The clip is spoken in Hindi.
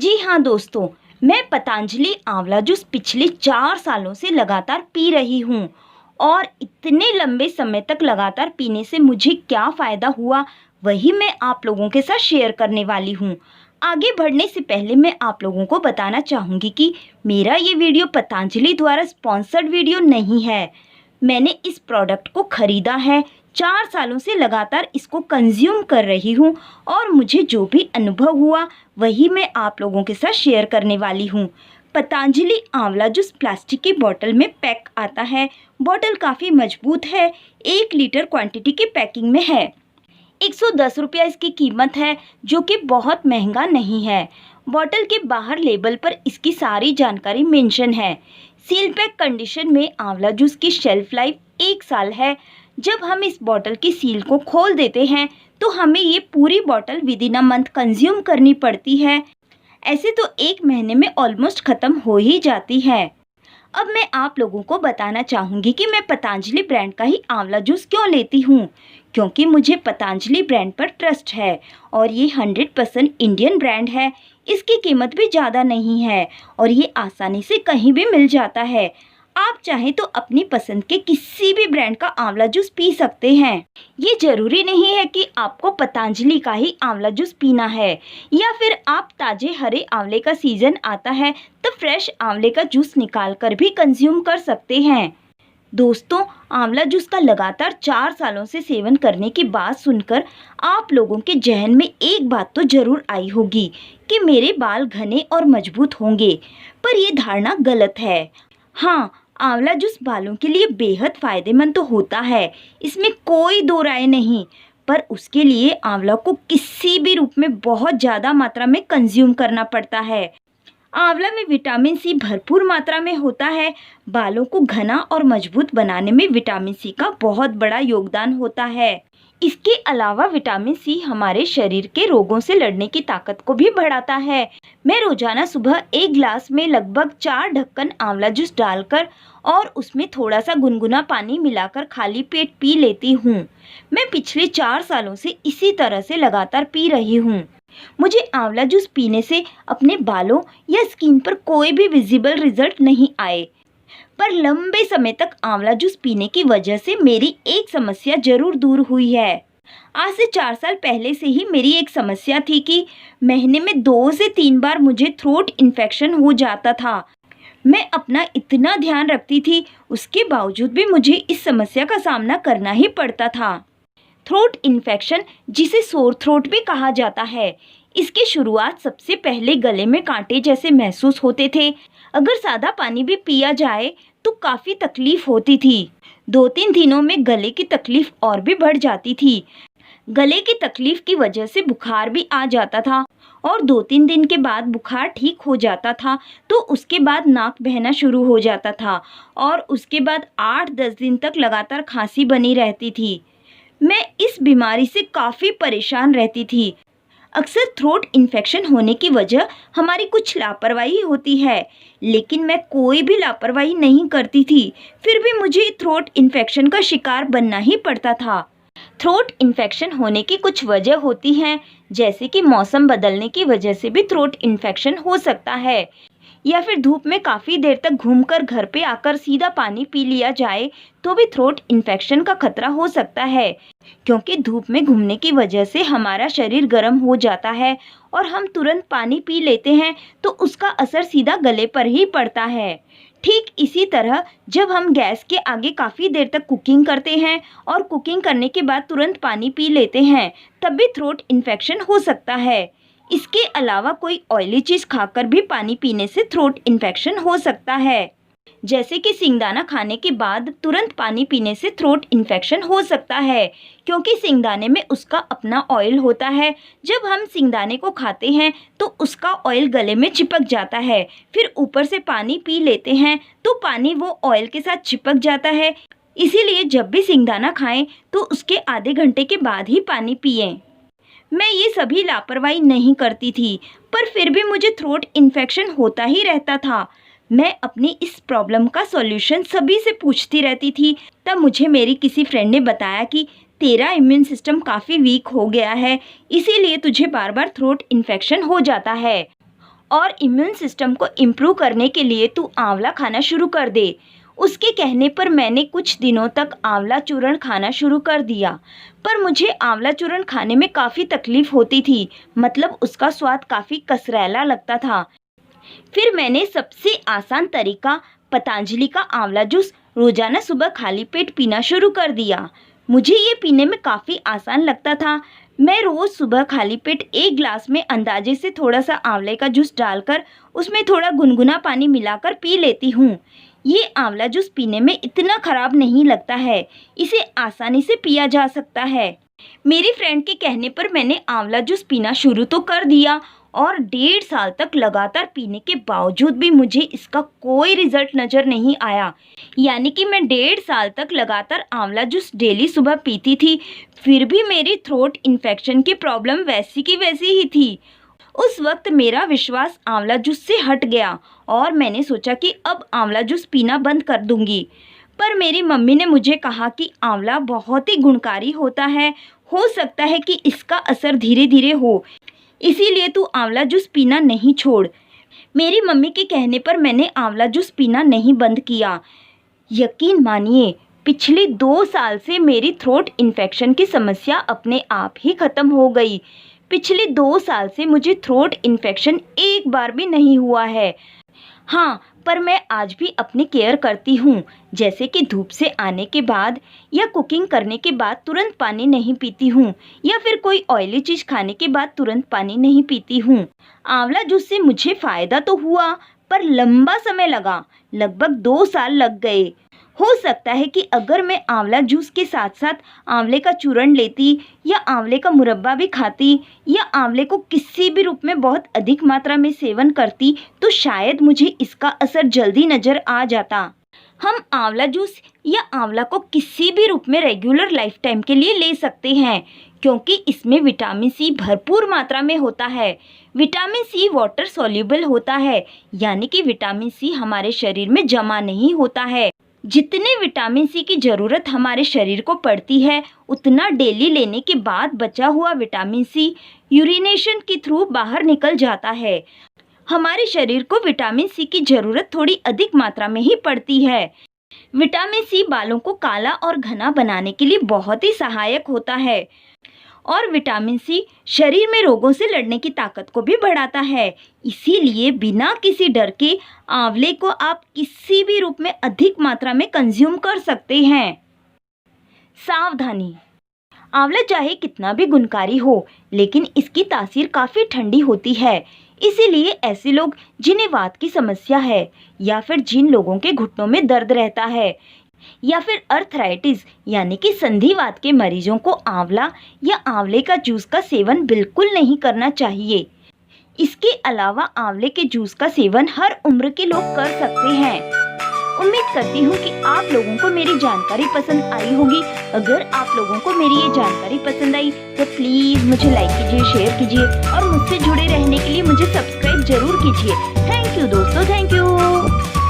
जी हाँ दोस्तों, मैं पतंजलि आंवला जूस पिछले 4 सालों से लगातार पी रही हूँ और इतने लंबे समय तक लगातार पीने से मुझे क्या फ़ायदा हुआ, वही मैं आप लोगों के साथ शेयर करने वाली हूँ। आगे बढ़ने से पहले मैं आप लोगों को बताना चाहूँगी कि मेरा ये वीडियो पतंजलि द्वारा स्पॉन्सर्ड वीडियो नहीं है। मैंने इस प्रोडक्ट को खरीदा है, 4 सालों से लगातार इसको कंज्यूम कर रही हूँ और मुझे जो भी अनुभव हुआ वही मैं आप लोगों के साथ शेयर करने वाली हूँ। पतंजलि आंवला जूस प्लास्टिक की बोतल में पैक आता है। बोतल काफ़ी मजबूत है, 1 लीटर क्वांटिटी की पैकिंग में है। 110 रुपया इसकी कीमत है, जो कि बहुत महंगा नहीं है। बोतल के बाहर लेबल पर इसकी सारी जानकारी मेंशन है। सील पैक कंडीशन में आंवला जूस की शेल्फ लाइफ 1 साल है। जब हम इस बोतल की सील को खोल देते हैं तो हमें ये पूरी बोतल विदिन अ मंथ कंज्यूम करनी पड़ती है। ऐसे तो 1 महीने में ऑलमोस्ट ख़त्म हो ही जाती है। अब मैं आप लोगों को बताना चाहूँगी कि मैं पतंजलि ब्रांड का ही आंवला जूस क्यों लेती हूँ, क्योंकि मुझे पतंजलि ब्रांड पर ट्रस्ट है और ये 100% इंडियन ब्रांड है। इसकी कीमत भी ज़्यादा नहीं है और ये आसानी से कहीं भी मिल जाता है। आप चाहें तो अपनी पसंद के किसी भी ब्रांड का आंवला जूस पी सकते हैं। ये ज़रूरी नहीं है कि आपको पतंजलि का ही आंवला जूस पीना है, या फिर आप ताज़े हरे आंवले का सीज़न आता है तो फ्रेश आंवले का जूस निकाल कर भी कंज्यूम कर सकते हैं। दोस्तों, आंवला जूस का लगातार 4 सालों से सेवन करने की बात सुनकर आप लोगों के जहन में एक बात तो ज़रूर आई होगी कि मेरे बाल घने और मजबूत होंगे, पर ये धारणा गलत है। हाँ, आंवला जूस बालों के लिए बेहद फ़ायदेमंद तो होता है, इसमें कोई दो राय नहीं, पर उसके लिए आंवला को किसी भी रूप में बहुत ज़्यादा मात्रा में कंज्यूम करना पड़ता है। आंवला में विटामिन सी भरपूर मात्रा में होता है। बालों को घना और मजबूत बनाने में विटामिन सी का बहुत बड़ा योगदान होता है। इसके अलावा विटामिन सी हमारे शरीर के रोगों से लड़ने की ताकत को भी बढ़ाता है। मैं रोजाना सुबह 1 गिलास में लगभग 4 ढक्कन आंवला जूस डालकर और उसमें थोड़ा सा गुनगुना पानी मिलाकर खाली पेट पी लेती हूँ। मैं पिछले 4 सालों से इसी तरह से लगातार पी रही हूँ। मुझे आंवला जूस पीने से अपने बालों या स्किन पर कोई भी विजिबल रिजल्ट नहीं आए, पर लंबे समय तक आंवला जूस पीने की वजह से मेरी एक समस्या जरूर दूर हुई है। आज से 4 साल पहले से ही मेरी एक समस्या थी कि महीने में 2 से 3 बार मुझे थ्रोट इन्फेक्शन हो जाता था। मैं अपना इतना ध्यान रखती थी, उसके बावजूद भी मुझे इस समस्या का सामना करना ही पड़ता था। थ्रोट इन्फेक्शन, जिसे सोर थ्रोट भी कहा जाता है, इसकी शुरुआत सबसे पहले गले में कांटे जैसे महसूस होते थे। अगर सादा पानी भी पिया जाए तो काफ़ी तकलीफ होती थी। 2-3 दिनों में गले की तकलीफ और भी बढ़ जाती थी। गले की तकलीफ की वजह से बुखार भी आ जाता था और 2-3 दिन के बाद बुखार ठीक हो जाता था तो उसके बाद नाक बहना शुरू हो जाता था और उसके बाद 8-10 दिन तक लगातार खांसी बनी रहती थी। मैं इस बीमारी से काफ़ी परेशान रहती थी। अक्सर थ्रोट इन्फेक्शन होने की वजह हमारी कुछ लापरवाही होती है, लेकिन मैं कोई भी लापरवाही नहीं करती थी, फिर भी मुझे थ्रोट इन्फेक्शन का शिकार बनना ही पड़ता था। थ्रोट इन्फेक्शन होने की कुछ वजह होती हैं, जैसे कि मौसम बदलने की वजह से भी थ्रोट इन्फेक्शन हो सकता है, या फिर धूप में काफ़ी देर तक घूमकर घर पे आकर सीधा पानी पी लिया जाए तो भी थ्रोट इन्फेक्शन का खतरा हो सकता है, क्योंकि धूप में घूमने की वजह से हमारा शरीर गर्म हो जाता है और हम तुरंत पानी पी लेते हैं तो उसका असर सीधा गले पर ही पड़ता है। ठीक इसी तरह जब हम गैस के आगे काफ़ी देर तक कुकिंग करते हैं और कुकिंग करने के बाद तुरंत पानी पी लेते हैं, तब भी थ्रोट इन्फेक्शन हो सकता है। इसके अलावा कोई ऑयली चीज़ खाकर भी पानी पीने से थ्रोट इन्फेक्शन हो सकता है, जैसे कि सिंगदाना खाने के बाद तुरंत पानी पीने से थ्रोट इन्फेक्शन हो सकता है, क्योंकि सिंगदाने में उसका अपना ऑयल होता है। जब हम सिंगदाने को खाते हैं तो उसका ऑयल गले में चिपक जाता है, फिर ऊपर से पानी पी लेते हैं तो पानी वो ऑयल के साथ चिपक जाता है। इसीलिए जब भी सिंगदाना खाएं तो उसके आधे घंटे के बाद ही पानी पिएं। मैं ये सभी लापरवाही नहीं करती थी, पर फिर भी मुझे थ्रोट इन्फेक्शन होता ही रहता था। मैं अपनी इस प्रॉब्लम का सॉल्यूशन सभी से पूछती रहती थी। तब मुझे मेरी किसी फ्रेंड ने बताया कि तेरा इम्यून सिस्टम काफ़ी वीक हो गया है, इसीलिए तुझे बार बार थ्रोट इन्फेक्शन हो जाता है। और इम्यून सिस्टम को इम्प्रूव करने के लिए तू आंवला खाना शुरू कर दे। उसके कहने पर मैंने कुछ दिनों तक आंवला चूर्ण खाना शुरू कर दिया, पर मुझे आंवला चूर्ण खाने में काफ़ी तकलीफ़ होती थी, मतलब उसका स्वाद काफ़ी कसरैला लगता था। फिर मैंने सबसे आसान तरीका पतंजलि का आंवला जूस रोज़ाना सुबह खाली पेट पीना शुरू कर दिया। मुझे ये पीने में काफ़ी आसान लगता था। मैं रोज़ सुबह खाली पेट 1 ग्लास में अंदाजे से थोड़ा सा आंवले का जूस डालकर उसमें थोड़ा गुनगुना पानी मिलाकर पी लेती हूँ। ये आंवला जूस पीने में इतना ख़राब नहीं लगता है, इसे आसानी से पिया जा सकता है। मेरी फ्रेंड के कहने पर मैंने आंवला जूस पीना शुरू तो कर दिया और 1.5 साल तक लगातार पीने के बावजूद भी मुझे इसका कोई रिजल्ट नज़र नहीं आया। यानी कि मैं 1.5 साल तक लगातार आंवला जूस डेली सुबह पीती थी, फिर भी मेरी थ्रोट इन्फेक्शन की प्रॉब्लम वैसी की वैसी ही थी। उस वक्त मेरा विश्वास आंवला जूस से हट गया और मैंने सोचा कि अब आंवला जूस पीना बंद कर दूंगी। पर मेरी मम्मी ने मुझे कहा कि आंवला बहुत ही गुणकारी होता है, हो सकता है कि इसका असर धीरे धीरे हो, इसीलिए तू आंवला जूस पीना नहीं छोड़। मेरी मम्मी के कहने पर मैंने आंवला जूस पीना नहीं बंद किया। यकीन मानिए, पिछले 2 साल से मेरी थ्रोट इन्फेक्शन की समस्या अपने आप ही ख़त्म हो गई। पिछले 2 साल से मुझे थ्रोट इन्फेक्शन एक बार भी नहीं हुआ है। हाँ, पर मैं आज भी अपनी केयर करती हूँ, जैसे कि धूप से आने के बाद या कुकिंग करने के बाद तुरंत पानी नहीं पीती हूँ, या फिर कोई ऑयली चीज़ खाने के बाद तुरंत पानी नहीं पीती हूँ। आंवला जूस से मुझे फ़ायदा तो हुआ, पर लंबा समय लगा, लगभग 2 साल लग गए। हो सकता है कि अगर मैं आंवला जूस के साथ साथ आंवले का चूर्ण लेती या आंवले का मुरब्बा भी खाती या आंवले को किसी भी रूप में बहुत अधिक मात्रा में सेवन करती तो शायद मुझे इसका असर जल्दी नज़र आ जाता। हम आंवला जूस या आंवला को किसी भी रूप में रेगुलर लाइफ टाइम के लिए ले सकते हैं, क्योंकि इसमें विटामिन सी भरपूर मात्रा में होता है। विटामिन सी वाटर सॉल्युबल होता है, यानी कि विटामिन सी हमारे शरीर में जमा नहीं होता है। जितने विटामिन सी की ज़रूरत हमारे शरीर को पड़ती है, उतना डेली लेने के बाद बचा हुआ विटामिन सी यूरिनेशन के थ्रू बाहर निकल जाता है। हमारे शरीर को विटामिन सी की ज़रूरत थोड़ी अधिक मात्रा में ही पड़ती है। विटामिन सी बालों को काला और घना बनाने के लिए बहुत ही सहायक होता है और विटामिन सी शरीर में रोगों से लड़ने की ताकत को भी बढ़ाता है। इसीलिए बिना किसी डर के आंवले को आप किसी भी रूप में अधिक मात्रा में कंज्यूम कर सकते हैं। सावधानी, आंवला चाहे कितना भी गुणकारी हो, लेकिन इसकी तासीर काफ़ी ठंडी होती है। इसीलिए ऐसे लोग जिन्हें वात की समस्या है, या फिर जिन लोगों के घुटनों में दर्द रहता है, या फिर अर्थराइटिस यानी कि संधिवात के मरीजों को आंवला या आंवले का जूस का सेवन बिल्कुल नहीं करना चाहिए। इसके अलावा आंवले के जूस का सेवन हर उम्र के लोग कर सकते हैं। उम्मीद करती हूँ कि आप लोगों को मेरी जानकारी पसंद आई होगी। अगर आप लोगों को मेरी ये जानकारी पसंद आई तो प्लीज़ मुझे लाइक कीजिए, शेयर कीजिए और मुझसे जुड़े रहने के लिए मुझे सब्सक्राइब जरूर कीजिए। थैंक यू दोस्तों, थैंक यू।